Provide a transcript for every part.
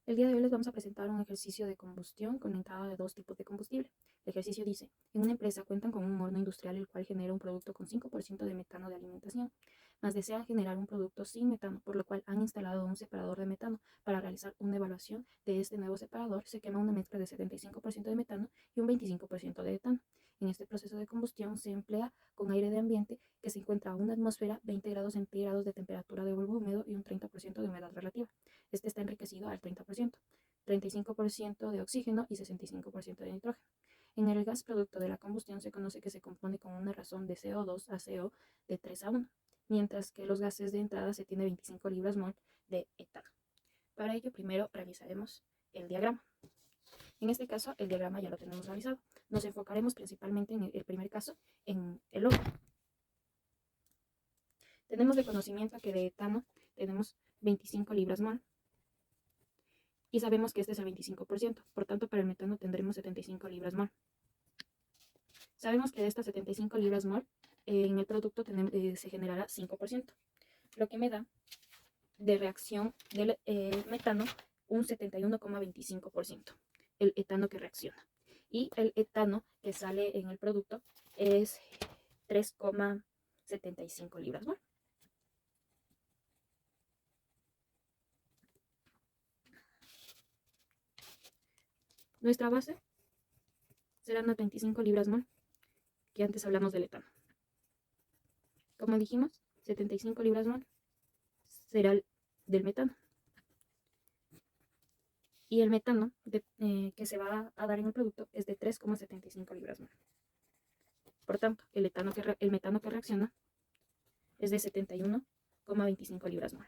El día de hoy les vamos a presentar un ejercicio de combustión con la entrada de dos tipos de combustible. El ejercicio dice, en una empresa cuentan con un horno industrial el cual genera un producto con 5% de metano de alimentación, mas desean generar un producto sin metano, por lo cual han instalado un separador de metano. Para realizar una evaluación de este nuevo separador se quema una mezcla de 75% de metano y un 25% de etano. En este proceso de combustión se emplea con aire de ambiente que se encuentra a una atmósfera, 20 grados centígrados de temperatura de polvo húmedo y un 30% de humedad relativa. Este está enriquecido al 30%, 35% de oxígeno y 65% de nitrógeno. En el gas producto de la combustión se conoce que se compone con una razón de CO2 a CO de 3:1, mientras que los gases de entrada se tiene 25 libras mol de etano. Para ello, primero realizaremos el diagrama. En este caso, el diagrama ya lo tenemos realizado. Nos enfocaremos principalmente en el primer caso, en el logo. Tenemos de conocimiento que de etano tenemos 25 libras mol. Y sabemos que este es el 25%, por tanto para el metano tendremos 75 libras mol. Sabemos que de estas 75 libras mol, en el producto se generará 5%, lo que me da de reacción del metano un 71,25%, el etano que reacciona. Y el etano que sale en el producto es 3,75 libras mol. Nuestra base serán las 25 libras mol, que antes hablamos del etano. Como dijimos, 75 libras mol será del metano. Y el metano que se va a dar en el producto es de 3,75 libras mol. Por tanto, el metano que reacciona es de 71,25 libras mol.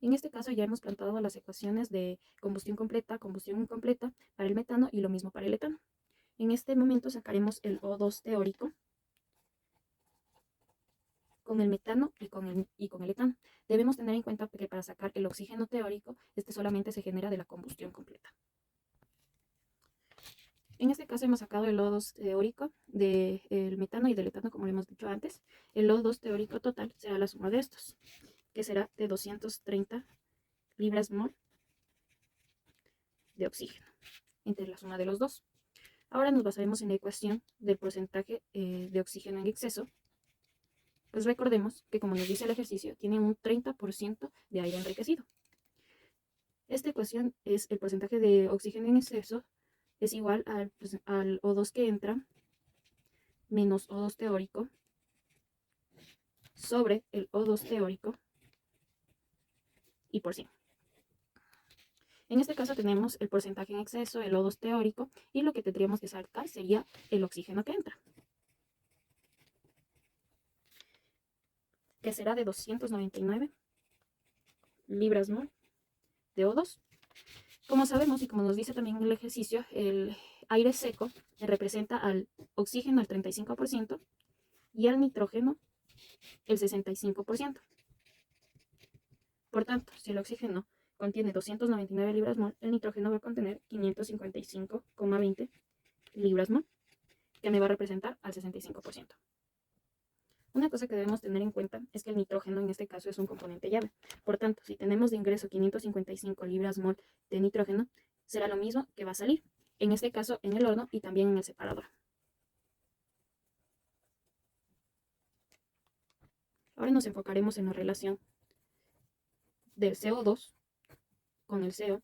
En este caso ya hemos plantado las ecuaciones de combustión completa, combustión incompleta para el metano y lo mismo para el etano. En este momento sacaremos el O2 teórico con el metano y con el etano. Debemos tener en cuenta que para sacar el oxígeno teórico, este solamente se genera de la combustión completa. En este caso hemos sacado el O2 teórico del metano y del etano, como lo hemos dicho antes. El O2 teórico total será la suma de estos, que será de 230 libras mol de oxígeno, entre la suma de los dos. Ahora nos basaremos en la ecuación del porcentaje de oxígeno en exceso. Pues recordemos que, como nos dice el ejercicio, tiene un 30% de aire enriquecido. Esta ecuación es el porcentaje de oxígeno en exceso es igual al O2 que entra menos O2 teórico sobre el O2 teórico y por 100. En este caso tenemos el porcentaje en exceso, el O2 teórico, y lo que tendríamos que sacar sería el oxígeno que entra, que será de 299 libras mol de O2. Como sabemos y como nos dice también el ejercicio, el aire seco representa al oxígeno al 35% y al nitrógeno el 65%. Por tanto, si el oxígeno contiene 299 libras mol, el nitrógeno va a contener 555,20 libras mol, que me va a representar al 65%. Una cosa que debemos tener en cuenta es que el nitrógeno en este caso es un componente llave. Por tanto, si tenemos de ingreso 555 libras mol de nitrógeno, será lo mismo que va a salir, en este caso en el horno y también en el separador. Ahora nos enfocaremos en la relación del CO2 con el CO,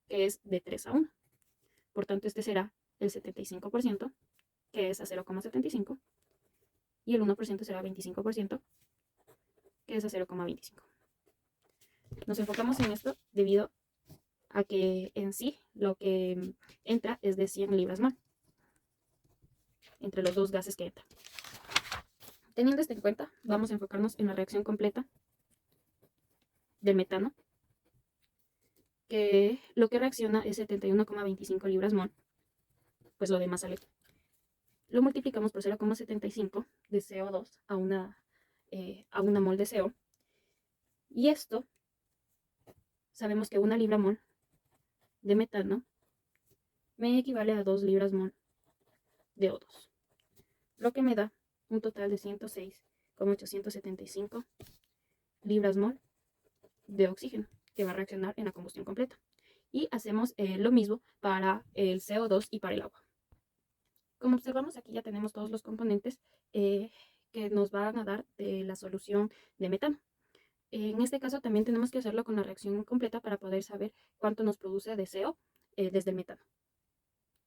que es de 3:1. Por tanto, este será el 75%, que es a 0,75, y el 1% será 25%, que es a 0,25. Nos enfocamos en esto debido a que en sí lo que entra es de 100 libras mol entre los dos gases que entran. Teniendo esto en cuenta, vamos a enfocarnos en la reacción completa del metano, que lo que reacciona es 71,25 libras mol, pues lo demás sale. Lo multiplicamos por 0,75 de CO2 a una mol de CO, y esto sabemos que una libra mol de metano me equivale a 2 libras mol de O2, lo que me da un total de 106,875 libras mol de oxígeno que va a reaccionar en la combustión completa. Y hacemos lo mismo para el CO2 y para el agua. Como observamos, aquí ya tenemos todos los componentes que nos van a dar de la solución de metano. En este caso también tenemos que hacerlo con la reacción completa para poder saber cuánto nos produce de CO desde el metano.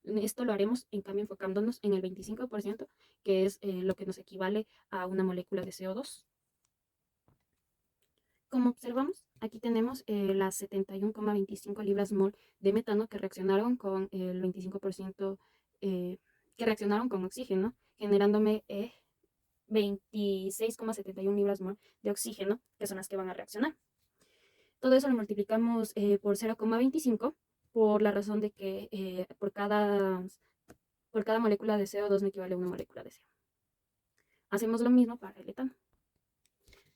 Esto lo haremos, en cambio, enfocándonos en el 25%, que es lo que nos equivale a una molécula de CO2. Como observamos, aquí tenemos las 71,25 libras mol de metano que reaccionaron con el 25%, que reaccionaron con oxígeno, generándome 26,71 libras mol de oxígeno, que son las que van a reaccionar. Todo eso lo multiplicamos por 0,25 por la razón de que por cada molécula de CO2 me equivale a una molécula de CO. Hacemos lo mismo para el etano.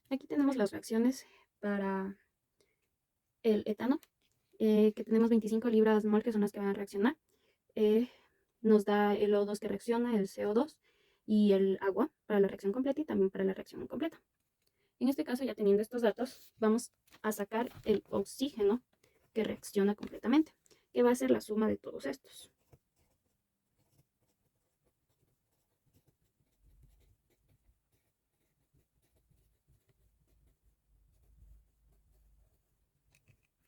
Aquí tenemos las reacciones para el etano, que tenemos 25 libras mol, que son las que van a reaccionar. Nos da el O2 que reacciona, el CO2 y el agua para la reacción completa y también para la reacción incompleta. En este caso, ya teniendo estos datos, vamos a sacar el oxígeno que reacciona completamente, que va a ser la suma de todos estos.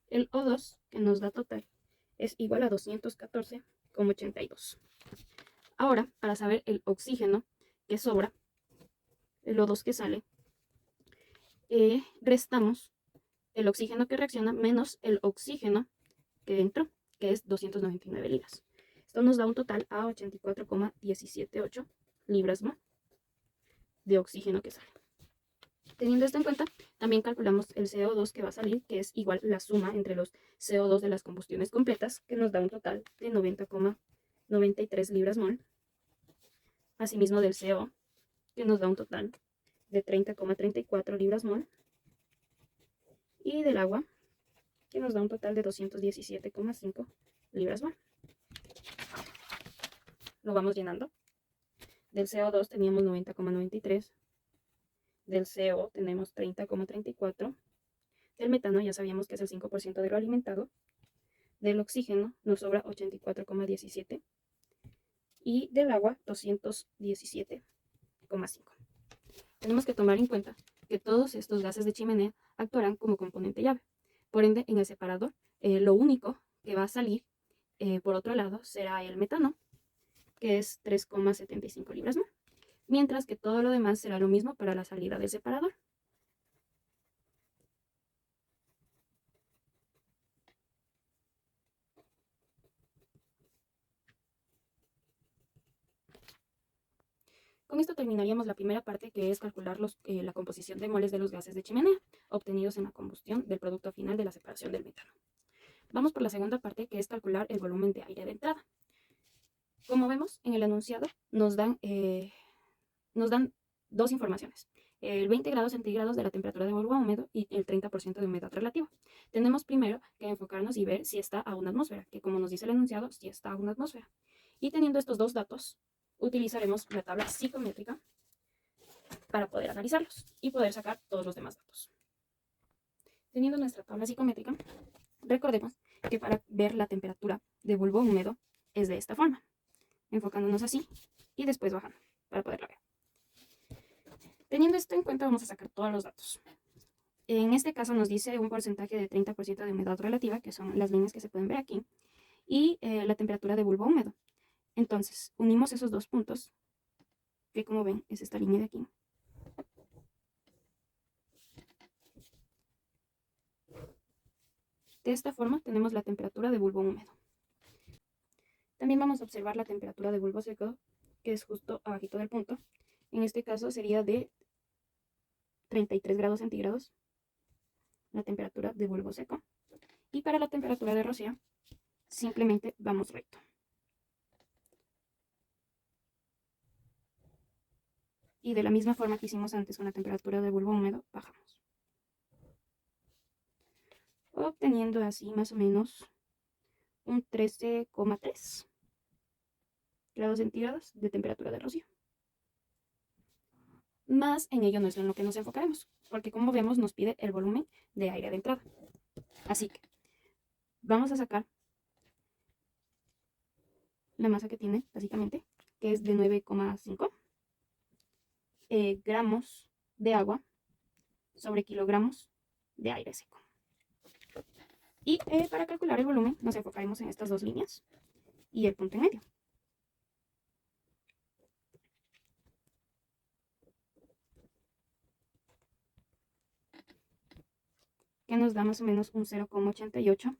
El O2 que nos da total es igual a 214,82. Ahora, para saber el oxígeno que sobra, el O2 que sale, restamos el oxígeno que reacciona menos el oxígeno que entró, que es 299 libras. Esto nos da un total a 84,178 libras más de oxígeno que sale. Teniendo esto en cuenta, también calculamos el CO2 que va a salir, que es igual la suma entre los CO2 de las combustiones completas, que nos da un total de 90,93 libras mol. Asimismo del CO, que nos da un total de 30,34 libras mol. Y del agua, que nos da un total de 217,5 libras mol. Lo vamos llenando. Del CO2 teníamos 90,93. Del CO tenemos 30,34. Del metano ya sabíamos que es el 5% de lo alimentado. Del oxígeno nos sobra 84,17. Y del agua 217,5. Tenemos que tomar en cuenta que todos estos gases de chimenea actuarán como componente llave. Por ende, en el separador, lo único que va a salir, por otro lado, será el metano, que es 3,75 libras más. Mientras que todo lo demás será lo mismo para la salida del separador. Con esto terminaríamos la primera parte, que es calcular la composición de moles de los gases de chimenea obtenidos en la combustión del producto final de la separación del metano. Vamos por la segunda parte, que es calcular el volumen de aire de entrada. Como vemos en el enunciado, nos dan dos informaciones: el 20 grados centígrados de la temperatura de bulbo húmedo y el 30% de humedad relativa. Tenemos primero que enfocarnos y ver si está a una atmósfera, que como nos dice el enunciado, sí está a una atmósfera. Y teniendo estos dos datos, utilizaremos la tabla psicométrica para poder analizarlos y poder sacar todos los demás datos. Teniendo nuestra tabla psicométrica, recordemos que para ver la temperatura de bulbo húmedo es de esta forma, enfocándonos así y después bajando para poderla ver. Teniendo esto en cuenta, vamos a sacar todos los datos. En este caso nos dice un porcentaje de 30% de humedad relativa, que son las líneas que se pueden ver aquí, y la temperatura de bulbo húmedo. Entonces, unimos esos dos puntos, que como ven es esta línea de aquí. De esta forma tenemos la temperatura de bulbo húmedo. También vamos a observar la temperatura de bulbo seco, que es justo abajito del punto. En este caso sería de 33 grados centígrados la temperatura de bulbo seco. Y para la temperatura de rocío, simplemente vamos recto. Y de la misma forma que hicimos antes con la temperatura de bulbo húmedo, bajamos. Obteniendo así más o menos un 13,3 grados centígrados de temperatura de rocío. más en ello no es en lo que nos enfocaremos, porque como vemos nos pide el volumen de aire de entrada. Así que vamos a sacar la masa que tiene, básicamente, que es de 9,5 gramos de agua sobre kilogramos de aire seco. Y para calcular el volumen nos enfocaremos en estas dos líneas y el punto en medio. Que nos da más o menos un 0,88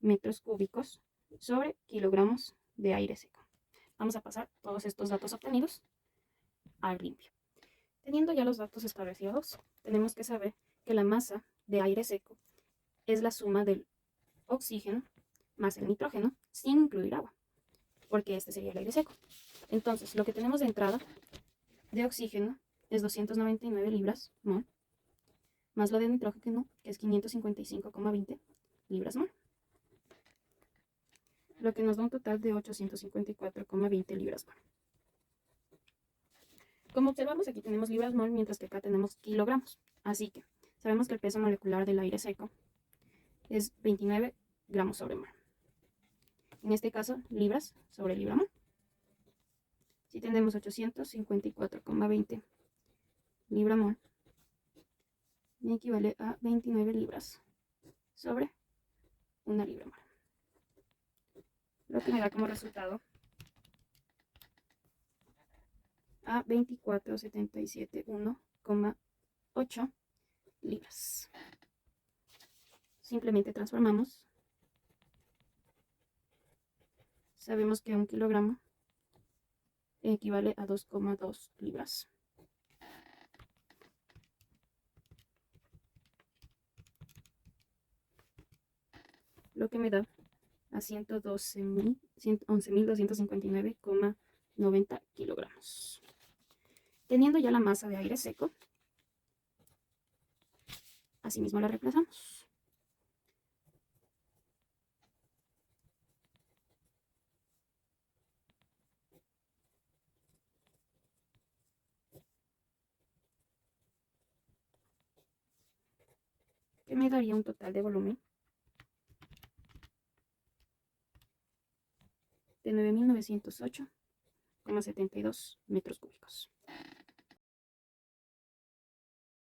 metros cúbicos sobre kilogramos de aire seco. Vamos a pasar todos estos datos obtenidos al limpio. Teniendo ya los datos establecidos, tenemos que saber que la masa de aire seco es la suma del oxígeno más el nitrógeno sin incluir agua, porque este sería el aire seco. Entonces, lo que tenemos de entrada de oxígeno es 299 libras mol, más lo de nitrógeno, que es 555,20 libras mol, lo que nos da un total de 854,20 libras mol. Como observamos, aquí tenemos libras mol, mientras que acá tenemos kilogramos. Así que sabemos que el peso molecular del aire seco es 29 gramos sobre mol. En este caso, libras sobre libra mol. Si tenemos 854,20 libra mol, equivale a 29 libras sobre una libra mol. Lo que me da como resultado a 24,771,8 libras. Simplemente transformamos. Sabemos que un kilogramo equivale a 2,2 libras. Lo que me da a 111.259,90 kilogramos. Teniendo ya la masa de aire seco, asimismo la reemplazamos. Que me daría un total de volumen de 9.908,72 metros cúbicos.